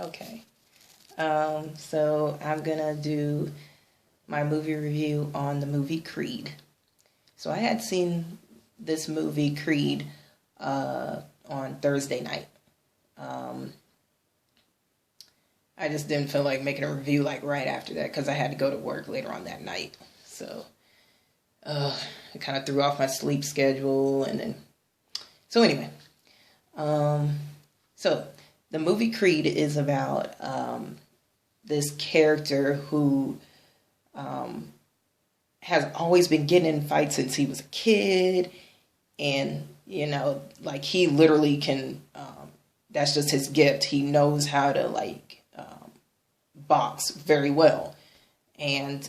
Okay. So I'm gonna do my movie review on the movie Creed. So I had seen this movie Creed on Thursday night. Um, I just didn't feel like making a review like right after that because I had to go to work later on that night. So it kind of threw off my sleep schedule, and then anyway, um, so the movie Creed is about this character who um, has always been getting in fights since he was a kid, and like he literally can. That's just his gift. He knows how to box very well, and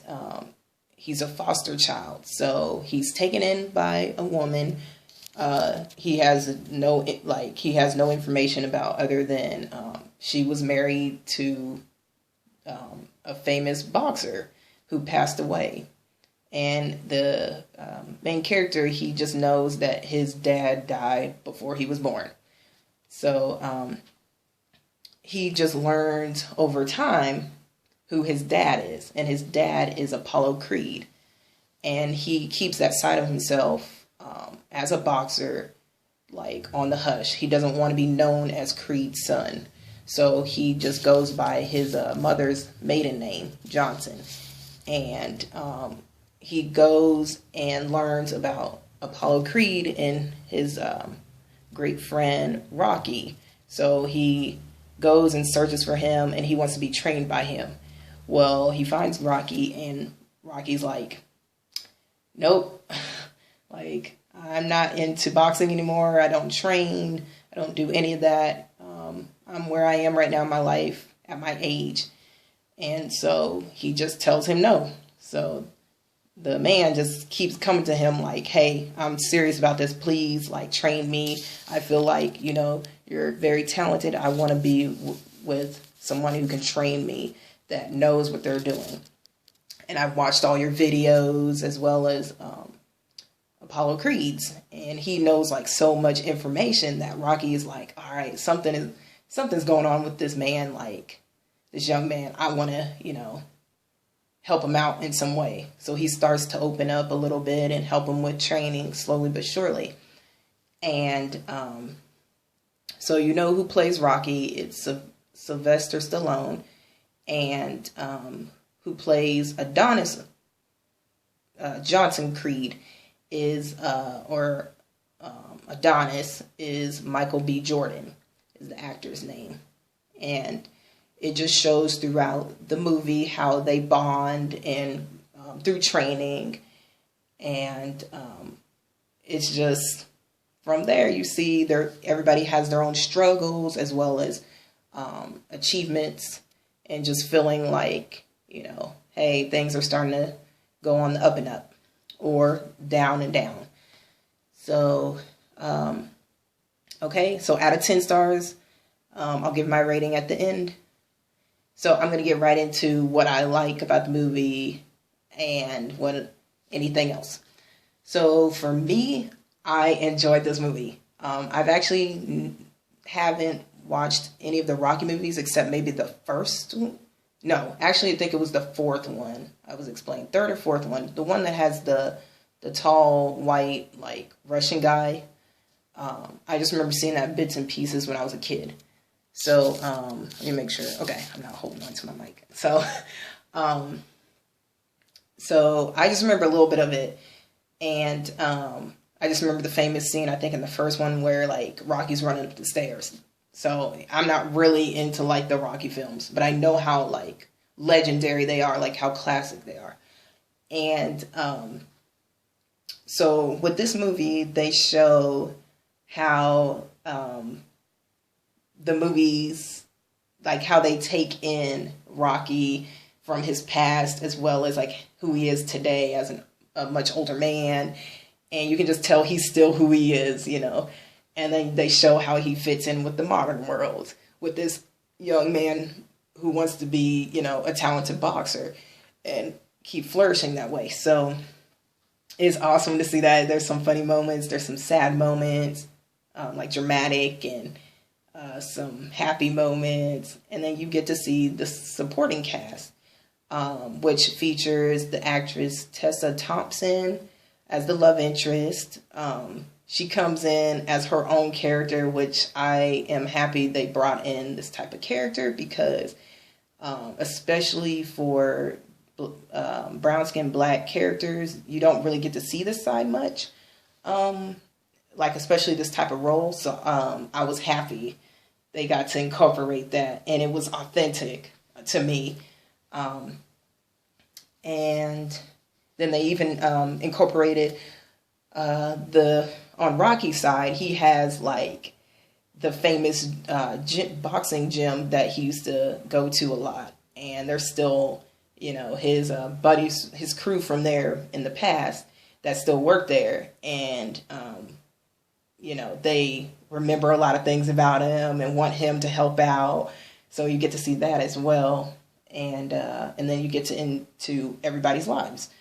he's a foster child, so he's taken in by a woman. He has no information about other than she was married to a famous boxer who passed away, and the main character, he just knows that his dad died before he was born. So he just learns over time who his dad is, and his dad is Apollo Creed, and he keeps that side of himself as a boxer like on the hush. He doesn't want to be known as Creed's son, so he just goes by his mother's maiden name, Johnson, and he goes and learns about Apollo Creed and his great friend Rocky. So he goes and searches for him, and he wants to be trained by him. Well, he finds Rocky, and Rocky's like, nope, like, I'm not into boxing anymore. I don't train. I don't do any of that. I'm where I am right now in my life at my age. And so he just tells him no. So the man just keeps coming to him like, hey, I'm serious about this. Please, like, train me. I feel like, you're very talented. I want to be with someone who can train me, that knows what they're doing. And I've watched all your videos as well as Apollo Creed's, and he knows like so much information that Rocky is like, all right, something's going on with this man, like this young man. I want to, help him out in some way. So he starts to open up a little bit and help him with training slowly but surely. And so who plays Rocky? It's Sylvester Stallone, and who plays Adonis Johnson Creed is Adonis is Michael B. Jordan is the actor's name. And it just shows throughout the movie how they bond and through training, and it's just from there you see everybody has their own struggles as well as achievements, and just feeling like hey, things are starting to go on the up and up or down and down. So okay, so out of 10 stars, I'll give my rating at the end. So I'm going to get right into what I like about the movie and anything else. So for me, I enjoyed this movie. I've actually haven't watched any of the Rocky movies except maybe the first one. No, actually I think it was the fourth one. I was explaining, third or fourth one. The one that has the tall, white, like Russian guy. I just remember seeing that bits and pieces when I was a kid. So, let me make sure. Okay, I'm not holding on to my mic. So, so I just remember a little bit of it. And I just remember the famous scene, I think, in the first one where, like, Rocky's running up the stairs. So, I'm not really into, like, the Rocky films. But I know how, like, legendary they are, like, how classic they are. And so, with this movie, they show how the movies, like how they take in Rocky from his past as well as like who he is today as a much older man. And you can just tell he's still who he is, And then they show how he fits in with the modern world with this young man who wants to be, a talented boxer and keep flourishing that way. So it's awesome to see that. There's some funny moments. There's some sad moments, like dramatic, and some happy moments, and then you get to see the supporting cast, which features the actress Tessa Thompson as the love interest. She comes in as her own character, which I am happy they brought in this type of character because, especially for brown skinned black characters, you don't really get to see this side much. Like especially this type of role. So I was happy they got to incorporate that, and it was authentic to me. And then they even incorporated on Rocky's side, he has like the famous boxing gym that he used to go to a lot, and there's still, you know, his buddies, his crew from there in the past that still work there, and you know, they remember a lot of things about him and want him to help out. So you get to see that as well, and then you get to into everybody's lives.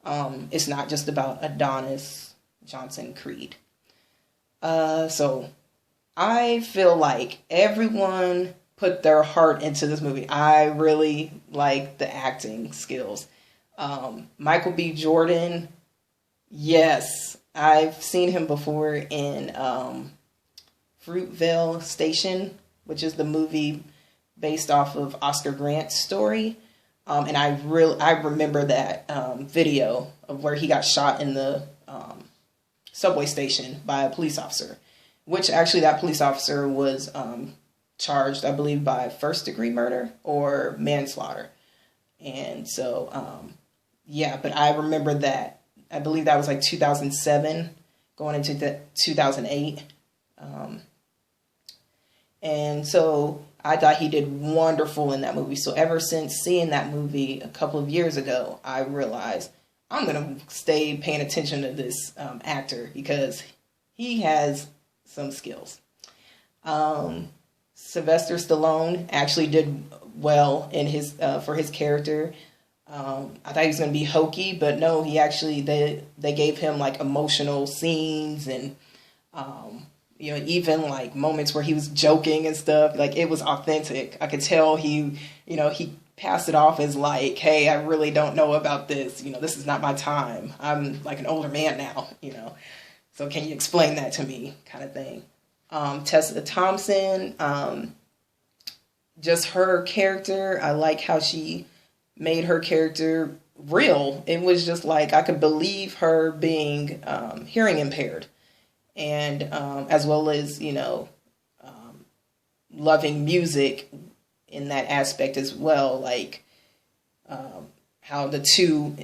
It's not just about Adonis Johnson Creed. So I feel like everyone put their heart into this movie. I really like the acting skills. Michael B. Jordan, yes, I've seen him before in Fruitvale Station, which is the movie based off of Oscar Grant's story. And I remember that video of where he got shot in the subway station by a police officer, which actually that police officer was charged, I believe, by first-degree murder or manslaughter. And so, yeah, but I remember that. I believe that was like 2007 going into 2008. And so I thought he did wonderful in that movie. So ever since seeing that movie a couple of years ago, I realized I'm going to stay paying attention to this actor because he has some skills. Sylvester Stallone actually did well in his for his character. I thought he was going to be hokey, but no, he actually, they gave him like emotional scenes and, you know, even like moments where he was joking and stuff. Like it was authentic. I could tell he, you know, he passed it off as like, hey, I really don't know about this. You know, this is not my time. I'm like an older man now, you know. So can you explain that to me, kind of thing. Tessa Thompson, just her character. I like how she made her character real. It was just like I could believe her being hearing impaired, and as well as, you know, loving music in that aspect as well, like how the two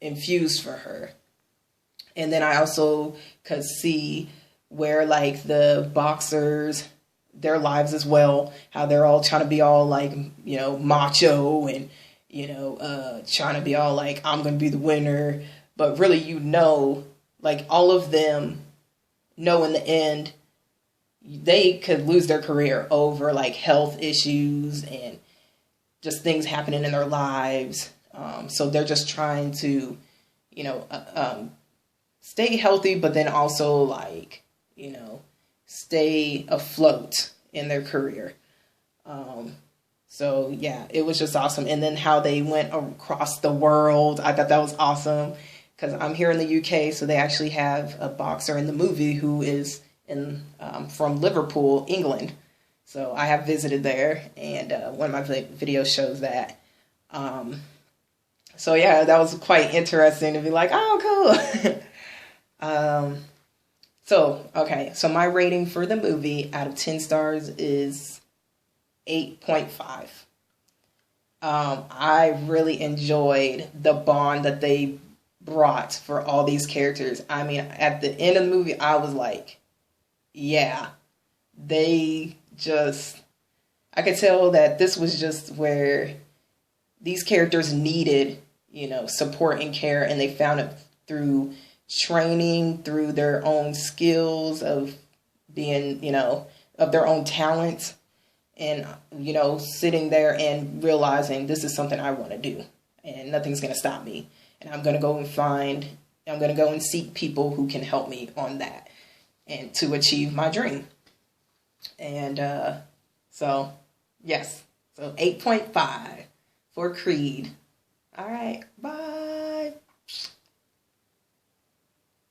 infused for her. And then I also could see where like the boxers, their lives as well, how they're all trying to be all like, you know, macho and, you know, trying to be all like, I'm going to be the winner. But really, you know, like all of them know in the end, they could lose their career over like health issues and just things happening in their lives. So they're just trying to, you know, stay healthy, but then also like, you know, stay afloat in their career. So yeah, it was just awesome. And then how they went across the world, I thought that was awesome because I'm here in the UK, so they actually have a boxer in the movie who is from Liverpool, England. So I have visited there, and one of my videos shows that. So yeah, that was quite interesting to be like, oh, cool. So my rating for the movie out of 10 stars is 8.5. I really enjoyed the bond that they brought for all these characters. I mean, at the end of the movie, I was like, yeah, I could tell that this was just where these characters needed, you know, support and care, and they found it through training, through their own skills of being, you know, of their own talents, and, you know, sitting there and realizing this is something I want to do and nothing's going to stop me. And I'm going to go and seek people who can help me on that and to achieve my dream. And so, yes. So 8.5 for Creed. All right. Bye.